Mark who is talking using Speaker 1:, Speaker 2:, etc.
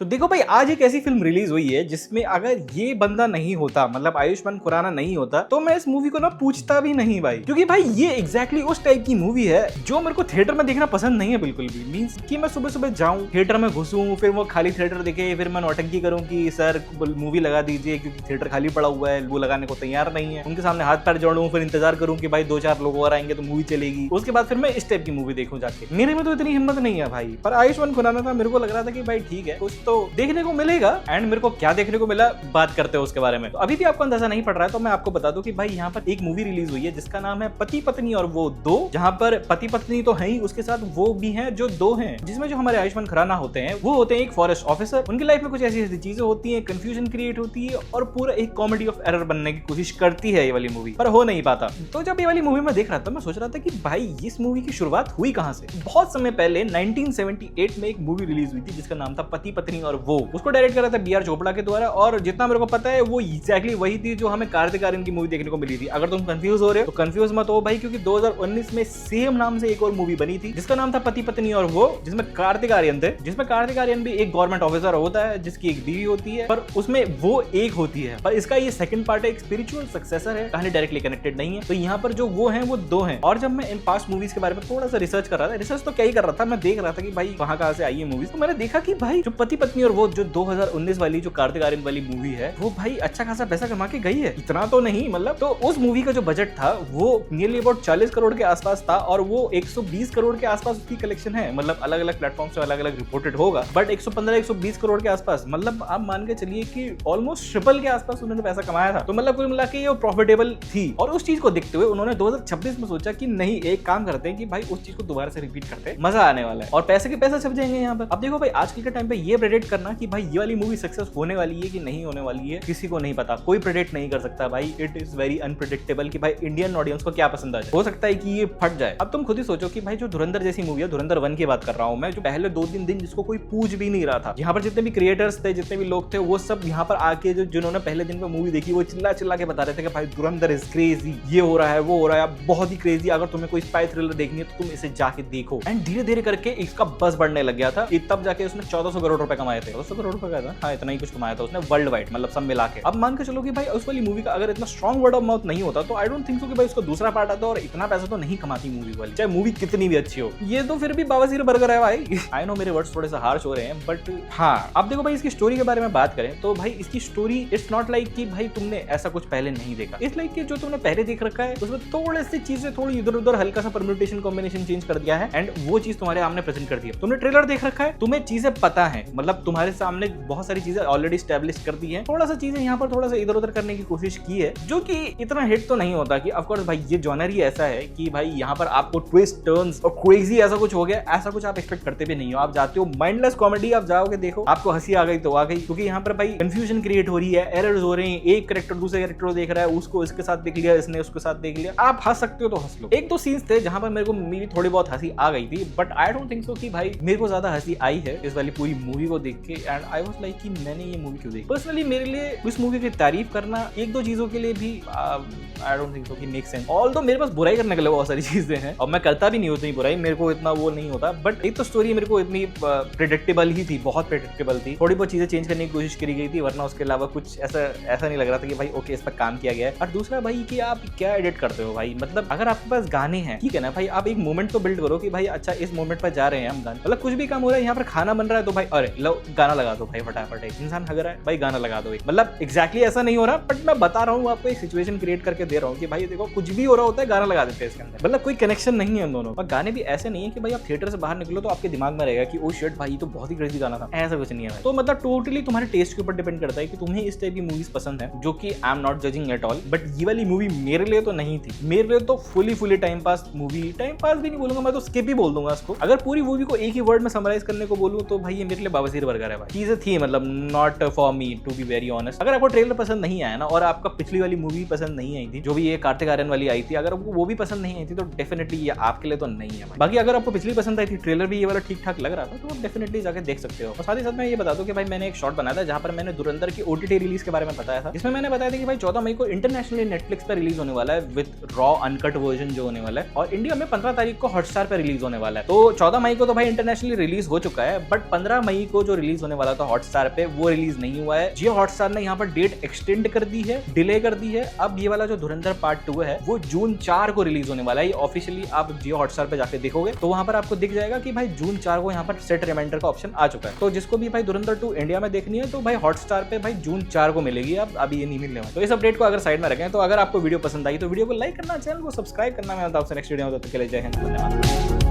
Speaker 1: तो देखो भाई, आज एक ऐसी फिल्म रिलीज हुई है जिसमें अगर ये बंदा नहीं होता, मतलब आयुष्मान खुराना नहीं होता, तो मैं इस मूवी को ना पूछता भी नहीं भाई। क्योंकि भाई ये एग्जैक्टली उस टाइप की मूवी है जो मेरे को थिएटर में देखना पसंद नहीं है बिल्कुल भी। मींस कि मैं सुबह सुबह जाऊं थिएटर में घुसूं, फिर वो खाली थिएटर देखे, फिर मैं नौटंकी करूं कि सर मूवी लगा दीजिए क्योंकि थिएटर खाली पड़ा हुआ है, वो लगाने को तैयार नहीं है, उनके सामने हाथ पैर जोड़ूं, फिर इंतजार करूं कि भाई 2-4 लोग और आएंगे तो मूवी चलेगी, उसके बाद फिर मैं इस टाइप की मूवी देखूं जाके। मेरे में तो इतनी हिम्मत नहीं है भाई। पर आयुष्मान खुराना था, मेरे को लग रहा था कि भाई ठीक है, कुछ तो देखने को मिलेगा। एंड मेरे को क्या देखने को मिला, बात करते हैं उसके बारे में। तो अभी भी आपको अंदाजा नहीं पड़ रहा है तो मैं आपको बता दूं कि भाई यहाँ पर एक मूवी रिलीज हुई है जिसका नाम है पति पत्नी और वो दो, जहां पर पति पत्नी तो है ही, उसके साथ वो भी हैं जो दो हैं, जिसमें जो हमारे आयुष्मान खुराना होते हैं वो होते हैं एक फॉरेस्ट ऑफिसर। उनकी लाइफ में कुछ ऐसी ऐसी चीजें होती है, कंफ्यूजन क्रिएट होती है और पूरा एक कॉमेडी ऑफ एरर बनने की कोशिश करती है ये वाली मूवी, पर हो नहीं पाता। तो जब ये वाली मूवी में देख रहा था, मैं सोच रहा था कि भाई इस मूवी की शुरुआत हुई कहां से। बहुत समय पहले 1978 में एक मूवी रिलीज हुई थी जिसका नाम था पति पत्नी और वो। उसको डायरेक्ट करा था B.R. चोपड़ा के द्वारा, और जितना मेरे को पता है वो एग्जैक्टली वही थी जो हमें कार्तिक आर्यन की मूवी देखने को मिली थी। अगर तुम कंफ्यूज हो रहे हो तो कंफ्यूज मत हो भाई, क्योंकि 2019 में सेम नाम से एक और मूवी बनी थी जिसका नाम था पति पत्नी और वो, जिसमें कार्तिक आर्यन थे, जिसमें कार्तिक आर्यन भी एक गवर्नमेंट ऑफिसर होता है जिसकी एक बीवी होती है, पर उसमें वो एक होती है। पर इसका ये सेकंड पार्ट है, एक स्पिरिचुअल सक्सेसर है, कहानी डायरेक्टली कनेक्टेड नहीं है। तो यहाँ पर जो वो है वो दो हैं। और जब मैं इन पास्ट मूवीज के बारे में थोड़ा सा रिसर्च कर रहा था, रिसर्च तो क्या ही कर रहा था, मैं देख रहा था कि भाई कहाँ से आई है मूवीज, तो मैंने देखा कि भाई जो पति पत्नी और वो जो 2019 वाली जो कार्तिक आर्यन वाली मूवी है वो भाई अच्छा खासा पैसा कमा के गई है। इतना तो नहीं, मतलब तो उस मूवी का जो बजट था वो नियरली अबाउट 40 करोड़ के आसपास था, और वो 120 करोड़ के आसपास उसकी कलेक्शन है। मतलब अलग अलग प्लेटफॉर्म से अलग अलग रिपोर्टेड होगा, बट 115-120 करोड़ के आसपास, मतलब आप मान के चलिए कि ऑलमोस्ट ट्रिपल के आसपास उन्होंने पैसा कमाया था। तो मतलब कुल मिला के ये प्रॉफिटेबल थी। और उस चीज को देखते हुए उन्होंने 2026 में सोचा कि नहीं, एक काम करते हैं कि भाई उस चीज को दोबारा से रिपीट करते हैं, मजा आने वाला है और पैसे के पैसे छप जाएंगे यहाँ पर। अब देखो भाई, आजकल के टाइम पे ये प्रेडिक्ट करना कि भाई ये वाली मूवी सक्सेस होने वाली है कि नहीं होने वाली है, किसी को नहीं पता, कोई प्रेडिक्ट नहीं कर सकता भाई। इट इज वेरी अनप्रेडिक्टेबल कि भाई इंडियन ऑडियंस को क्या पसंद आ जाए। हो सकता है कि ये फट जाए। अब तुम खुद ही सोचो कि भाई जो धुरंधर जैसी मूवी है, धुरंधर 1 की बात कर रहा हूं मैं, जो पहले 2-3 दिन जिसको कोई पूछ भी नहीं रहा था, यहाँ पर जितने भी क्रिएटर्स थे, जितने भी लोग थे, वो सब यहाँ पर आके जिन्होंने पहले दिन पे मूवी देखी वो चिल्ला चिल्ला के बता रहे थे कि भाई धुरंधर इज क्रेजी, ये हो रहा है, वो हो रहा है, बहुत ही क्रेजी। अगर तुम्हें कोई स्पाई थ्रिलर देखनी है तो तुम इसे जाके देखो। एंड धीरे धीरे करके इसका बस बढ़ने लग गया था, तब जाके उसने 1400 करोड़ रुपए कमाए थे। 1400 करोड़ रुपए का था, हाँ इतना ही कुछ कमाया था उसने वर्ल्ड वाइड, मतलब सब मिला के। अब मान के चलो कि भाई उस वाली मूवी का अगर इतना स्ट्रॉन्ग वर्ड ऑफ माउथ नहीं होता तो आई डोंट थिंक सो कि भाई उसका दूसरा पार्ट आता और इतना पैसा तो नहीं कमाती मूवी वाली, चाहे मूवी कितनी भी अच्छी हो। ये तो फिर भी बावासीर बर्गर है भाई। आई नो मेरे वर्ड्स थोड़े से हार्श हो रहे हैं, बट हाँ, अब देखो भाई इसकी स्टोरी के बारे में बात करें तो भाई इसकी स्टोरी इट्स नॉट लाइक कि भाई तुमने ऐसा कुछ पहले नहीं देखा। इट्स लाइक कि जो तुमने पहले देख रखा है उसमें थोड़ी सी चीजें थोड़ी इधर उधर हल्का सा परम्यूटेशन कॉम्बिनेशन चेंज कर दिया है, एंड वो चीज तुम्हारे सामने प्रेजेंट कर दी है। तुमने ट्रेलर देख रखा है, तुम्हें चीजें पता है, मतलब तुम्हारे सामने बहुत सारी चीजें ऑलरेडी स्टैब्लिश कर दी है। थोड़ा सा चीजें यहाँ पर थोड़ा सा इधर उधर करने की कोशिश की है, जो कि इतना हिट तो नहीं होता कि ऑफकोर्स भाई ये जॉनर ही ऐसा है कि भाई यहाँ पर आपको ट्विस्ट टर्न्स और क्रेजी ऐसा कुछ हो गया, ऐसा कुछ आप एक्सपेक्ट करते भी नहीं हो। आप जाते हो माइंडलेस कॉमेडी, आप जाओगे देखो, आपको हंसी आ गई तो आ गई, क्योंकि यहाँ पर भाई कंफ्यूजन क्रिएट हो रही है, एरर्स हो रहे हैं, एक कैरेक्टर दूसरे कैरेक्टर को देख रहा है, उसको इसके साथ देख लिया, इसने उसके साथ देख लिया। आप हंस सकते हो तो हंस लो। एक दो सीन्स थे जहां पर मेरे को मेरी थोड़ी बहुत हंसी आ गई थी, but I don't think so कि भाई मेरे को ज्यादा हंसी आई है इस वाली पूरी मूवी को देख के। एंड आई वाज लाइक कि मैंने ये मूवी क्यों देखी। पर्सनली मेरे लिए इस मूवी की तारीफ करना एक दो चीजों के लिए भी आई डोंट थिंक सो कि मेक सेंस। ऑल्दो मेरे पास बुराई करने के लिए बहुत सारी चीजें हैं और मैं करता भी नहीं होती बुराई, मेरे को इतना वो नहीं होता, बट एक तो स्टोरी मेरे को इतनी प्रेडिक्टेबल ही थी, बहुत प्रेडिक्टेबल थी। थोड़ी बहुत चीजें चेंज करने की कोशिश करी गई थी, वरना उसके अलावा कुछ ऐसा नहीं लग रहा था कि भाई ओके इस पर काम किया गया है। और दूसरा भाई कि आप क्या एडिट करते हो भाई, मतलब अगर आपके पास गाने हैं, ठीक है ना भाई, आप एक मोमेंट तो बिल्ड करो कि भाई अच्छा इस मोमेंट पर जा रहे हैं हम गाने, मतलब कुछ भी काम हो रहा है, यहाँ पर खाना बन रहा है तो भाई अरे लो गाना लगा दो भाई, फटाफट एक इंसान हग रहा है भाई गाना लगा दो। मतलब एग्जैक्टली ऐसा नहीं हो रहा, बट मैं बता रहा हूँ आपको, एक सिचुएशन क्रिएट करके दे रहा हूँ कि भाई देखो कुछ भी हो रहा होता है गाना लगा देते हैं इसके अंदर, मतलब कोई कनेक्शन नहीं है उन दोनों। और गाने भी ऐसे नहीं है कि भाई आप थिएटर से बाहर निकलो तो आपके दिमाग में रहेगा कि ओ शिट भाई तो बहुत ही क्रेजी गाना था, ऐसा कुछ नहीं है। तो मतलब टोटली तुम्हारे टेस्ट के ऊपर डिपेंड करता है कि तुम्हें इस टाइप की मूवीज पसंद है, जो कि I am not judging at all, but ये वाली मूवी मेरे लिए तो नहीं थी। मेरे लिए तो fully time pass movie, time pass भी नहीं बोलूंगा मैं, तो स्किप ही बोल दूंगा इसको। अगर पूरी मूवी को एक ही वर्ड में समराइज करने को बोलूं तो भाई ये मेरे लिए बावासीर बर्गर है भाई। चीजें थी मतलब not for me to be very honest. अगर आपको ट्रेलर पसंद नहीं आया ना, और आपका पिछली वाली मूवी पसंद नहीं आई थी, जो भी ये कार्तिक आर्यन वाली आई थी, अगर वो भी पसंद नहीं आई थी तो डेफिनेटली ये आपके लिए तो नहीं है। बाकी अगर आपको पिछली पसंद आई थी, ट्रेलर भी ये वाला ठीक ठाक लग रहा था, तो आप डेफिनेटली जाके देख सकते हो। और साथ ही साथ मैं ये बता दूं कि भाई मैंने एक शॉर्ट बनाया था जहां पर मैंने धुरंधर की OTT रिलीज के बारे में बताया था, जिसमें मैंने बताया था कि भाई 14 मई को इंटरनेशनली नेटफ्लिक्स पर रिलीज होने वाला है विद रॉ अनकट वर्जन जो होने वाला है, और इंडिया में 15 तारीख को हॉटस्टार पर रिलीज होने वाला है। तो 14 मई को तो भाई इंटरनेशनली रिलीज हो चुका है, बट 15 मई को जो रिलीज होने वाला था हॉटस्टार पे वो रिलीज नहीं हुआ है। जियो हॉटस्टार ने यहाँ पर डेट एक्सटेंड कर दी है, डिले कर दी है। अब ये वाला जो धुरंधर पार्ट 2 है वो जून 4 को रिलीज होने वाला है। ऑफिशियली आप जियो हॉटस्टार पे जाके देखोगे तो वहां पर आपको दिख जाएगा कि भाई जून 4 को यहाँ पर सेट रिमाइंडर का ऑप्शन आ चुका है। तो जिसको भी भाई धुरंधर 2 इंडिया में देखनी है तो भाई हॉटस्टार पे भाई जून 4 को मिलेगी। अब अभी ये नहीं मिलने वाला। तो इस अपडेट को अगर साइड में रखें, तो अगर आपको वीडियो पसंद आई तो वीडियो को लाइक करना, चैनल को सब्सक्राइब करना। मैं आपसे नेक्स्ट वीडियो में, तब तक के लिए जय हिंद, धन्यवाद।